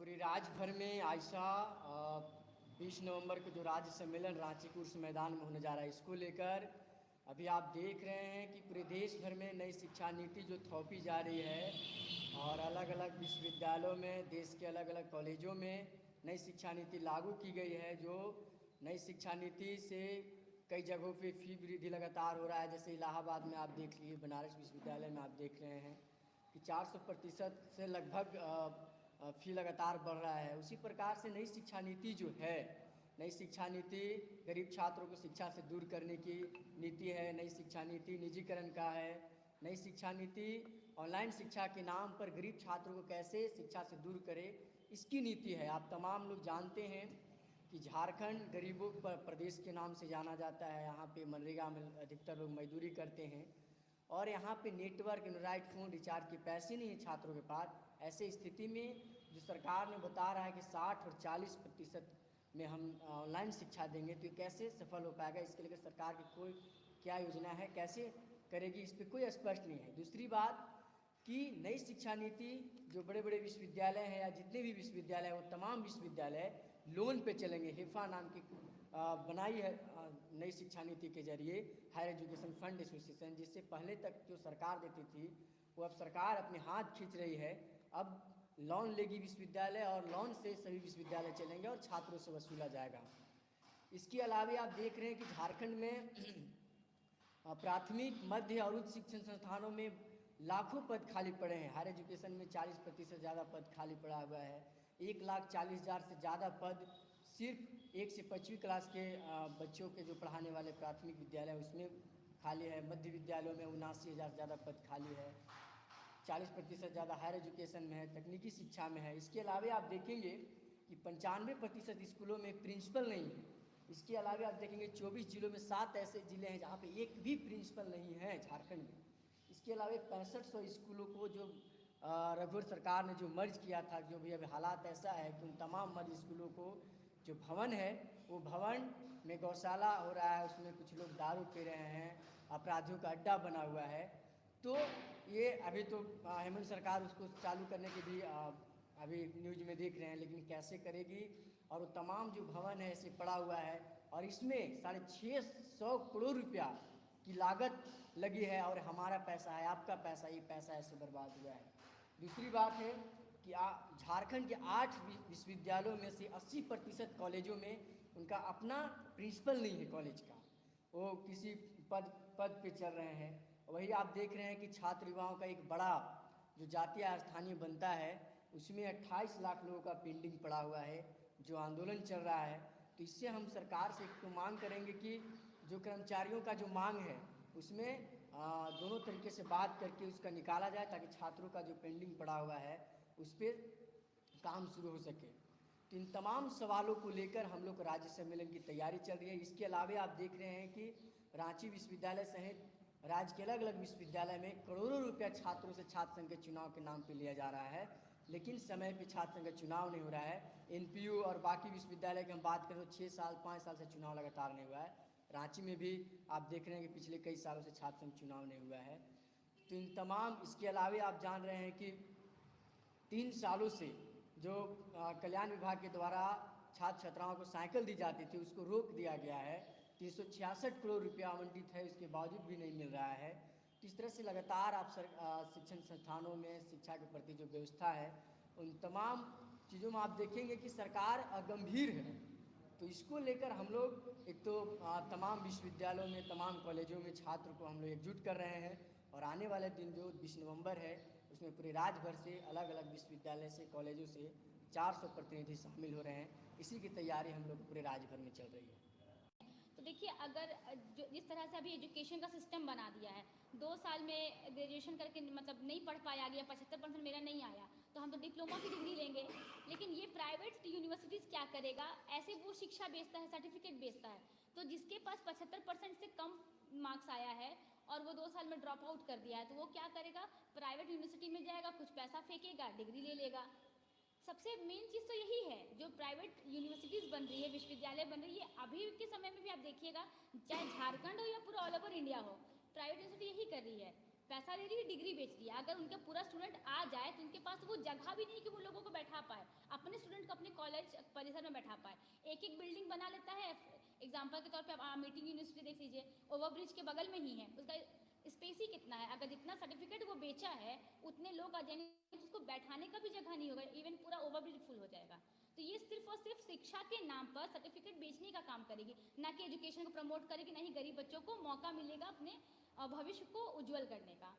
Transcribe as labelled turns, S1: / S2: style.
S1: पूरे राज्य भर में ऐसा 20 नवंबर को जो राज्य सम्मेलन रांची के उर्स मैदान में होने जा रहा है, इसको लेकर अभी आप देख रहे हैं कि पूरे देश भर में नई शिक्षा नीति जो थोपी जा रही है और अलग अलग विश्वविद्यालयों में, देश के अलग अलग कॉलेजों में नई शिक्षा नीति लागू की गई है। जो नई शिक्षा नीति से कई जगहों पे फी वृद्धि लगातार हो रहा है। जैसे इलाहाबाद में आप देख लीजिए, बनारस विश्वविद्यालय में आप देख रहे हैं कि 400% से लगभग फी लगातार बढ़ रहा है। उसी प्रकार से नई शिक्षा नीति जो है, नई शिक्षा नीति गरीब छात्रों को शिक्षा से दूर करने की नीति है। नई शिक्षा नीति निजीकरण का है। नई शिक्षा नीति ऑनलाइन शिक्षा के नाम पर गरीब छात्रों को कैसे शिक्षा से दूर करे, इसकी नीति है। आप तमाम लोग जानते हैं कि झारखंड गरीबों पर प्रदेश के नाम से जाना जाता है। यहाँ पे मनरेगा में अधिकतर लोग मजदूरी करते हैं और यहाँ पे नेटवर्क, एंड्रॉइड फ़ोन रिचार्ज के पैसे नहीं हैं छात्रों के पास। ऐसे स्थिति में जो सरकार ने बता रहा है कि 60 और 40% में हम ऑनलाइन शिक्षा देंगे, तो ये कैसे सफल हो पाएगा? इसके लिए सरकार की कोई क्या योजना है, कैसे करेगी, इस पर कोई स्पष्ट नहीं है। दूसरी बात कि नई शिक्षा नीति जो बड़े बड़े विश्वविद्यालय हैं या जितने भी विश्वविद्यालय हैं, वो तमाम विश्वविद्यालय लोन पे चलेंगे। हिफा नाम की बनाई है नई शिक्षा नीति के जरिए हायर एजुकेशन फंड एसोसिएशन, जिससे पहले तक जो सरकार देती थी वो अब सरकार अपने हाथ खींच रही है। अब लोन लेगी विश्वविद्यालय और लोन से सभी विश्वविद्यालय चलेंगे और छात्रों से वसूला जाएगा। इसके अलावा आप देख रहे हैं कि झारखंड में प्राथमिक, मध्य और उच्च शिक्षण संस्थानों में लाखों पद खाली पड़े हैं। हायर एजुकेशन में 40% से ज़्यादा पद खाली पड़ा हुआ है। 1,40,000 से ज़्यादा पद सिर्फ 1 से 5वीं क्लास के बच्चों के जो पढ़ाने वाले प्राथमिक विद्यालय उसमें खाली है। मध्य विद्यालयों में 79,000 से ज़्यादा पद खाली है। 40% ज़्यादा हायर एजुकेशन में है, तकनीकी शिक्षा में है। इसके अलावा आप देखेंगे कि 95% स्कूलों में प्रिंसिपल नहीं है। इसके अलावा आप देखेंगे 24 जिलों में 7 ऐसे ज़िले हैं जहाँ पे एक भी प्रिंसिपल नहीं है झारखंड में। इसके अलावा 6500 स्कूलों को जो रघुवर सरकार ने जो मर्ज किया था, जो भी अभी हालात ऐसा है कि उन तमाम मर्ज स्कूलों को जो भवन है, वो भवन में गौशाला हो रहा है, उसमें कुछ लोग दारू पी रहे हैं, अपराधियों का अड्डा बना हुआ है। तो ये अभी तो हेमंत सरकार उसको चालू करने की भी अभी न्यूज में देख रहे हैं, लेकिन कैसे करेगी? और वो तमाम जो भवन है ऐसे पड़ा हुआ है और इसमें 650 करोड़ रुपया की लागत लगी है और हमारा पैसा है, आपका पैसा, ये पैसा ऐसे बर्बाद हुआ है। दूसरी बात है कि झारखंड के 8 विश्वविद्यालयों में से 80% कॉलेजों में उनका अपना प्रिंसिपल नहीं है कॉलेज का, वो किसी पद पे चल रहे हैं। वही आप देख रहे हैं कि छात्र युवाओं का एक बड़ा जो जातीय स्थानीय बनता है, उसमें 28 लाख लोगों का पेंडिंग पड़ा हुआ है, जो आंदोलन चल रहा है। तो इससे हम सरकार से एक तो मांग करेंगे कि जो कर्मचारियों का जो मांग है उसमें दोनों तरीके से बात करके उसका निकाला जाए, ताकि छात्रों का जो पेंडिंग पड़ा हुआ है उस पर काम शुरू हो सके। तो इन तमाम सवालों को लेकर हम लोग राज्य सम्मेलन की तैयारी चल रही है। इसके अलावा आप देख रहे हैं कि रांची विश्वविद्यालय सहित राज्य के अलग अलग विश्वविद्यालय में करोड़ों रुपया छात्रों से छात्र संघ के चुनाव के नाम पे लिया जा रहा है, लेकिन समय पे छात्र संघ का चुनाव नहीं हो रहा है। एनपीयू और बाकी विश्वविद्यालय की हम बात करें तो 6 साल 5 साल से चुनाव लगातार नहीं हुआ है। रांची में भी आप देख रहे हैं कि पिछले कई सालों से छात्र संघ चुनाव नहीं हुआ है। तो इन तमाम, इसके अलावा आप जान रहे हैं कि 3 सालों से जो कल्याण विभाग के द्वारा छात्र छात्राओं को साइकिल दी जाती थी उसको रोक दिया गया है। 366 करोड़ रुपया आवंटित है, उसके बावजूद भी नहीं मिल रहा है। तो इस तरह से लगातार आप शिक्षण संस्थानों में शिक्षा के प्रति जो व्यवस्था है, उन तमाम चीज़ों में आप देखेंगे कि सरकार अगंभीर है। तो इसको लेकर हम लोग एक तो तमाम विश्वविद्यालयों में, तमाम कॉलेजों में छात्र को हम लोग एकजुट कर रहे हैं और आने वाले दिन जो 20 नवंबर है उसमें पूरे राज्य भर से अलग अलग विश्वविद्यालय से, कॉलेजों से 400 प्रतिनिधि शामिल हो रहे हैं। इसी की तैयारी हम लोग पूरे राज्य भर में चल रही है।
S2: तो देखिए, अगर जो जिस तरह से अभी एजुकेशन का सिस्टम बना दिया है, 2 साल में ग्रेजुएशन करके मतलब नहीं पढ़ पाया गया, 75% मेरा नहीं आया, तो हम तो डिप्लोमा की डिग्री लेंगे। लेकिन ये प्राइवेट यूनिवर्सिटीज़ क्या करेगा, ऐसे वो शिक्षा बेचता है, सर्टिफिकेट बेचता है। तो जिसके पास 75% से कम मार्क्स आया है और वो 2 साल में ड्रॉप आउट कर दिया है, तो वो क्या करेगा? प्राइवेट यूनिवर्सिटी में जाएगा, कुछ पैसा फेंकेगा, डिग्री ले लेगा। सबसे मेन चीज़ तो यही है, जो प्राइवेट यूनिवर्सिटीज़ बन रही है, विश्वविद्यालय बन रही है, अभी के समय में भी आप देखिएगा, चाहे झारखंड हो या पूरा ऑल ओवर इंडिया हो, प्राइवेट यूनिवर्सिटी यही कर रही है, पैसा ले रही है, डिग्री बेच रही है। अगर उनका पूरा स्टूडेंट आ जाए तो उनके पास वो जगह भी नहीं कि वो लोगों को बैठा पाए, अपने परिसर में बैठा पाए। एक एक बिल्डिंग बना लेता है, एग्जाम्पल के तौर पे आप मीटिंग यूनिवर्सिटी देख लीजिए, ओवरब्रिज के बगल में ही है, उसका स्पेस ही कितना है, अगर जितना सर्टिफिकेट वो बेचा है उतने लोग आ जाएंगे तो उसको बैठाने का भी जगह नहीं होगा, इवन पूरा ओवरब्रिज फुल हो जाएगा। तो ये सिर्फ और सिर्फ शिक्षा के नाम पर सर्टिफिकेट बेचने का काम करेगी, ना कि एजुकेशन को प्रमोट करेगी, ना ही गरीब बच्चों को मौका मिलेगा अपने भविष्य को उज्जवल करने का।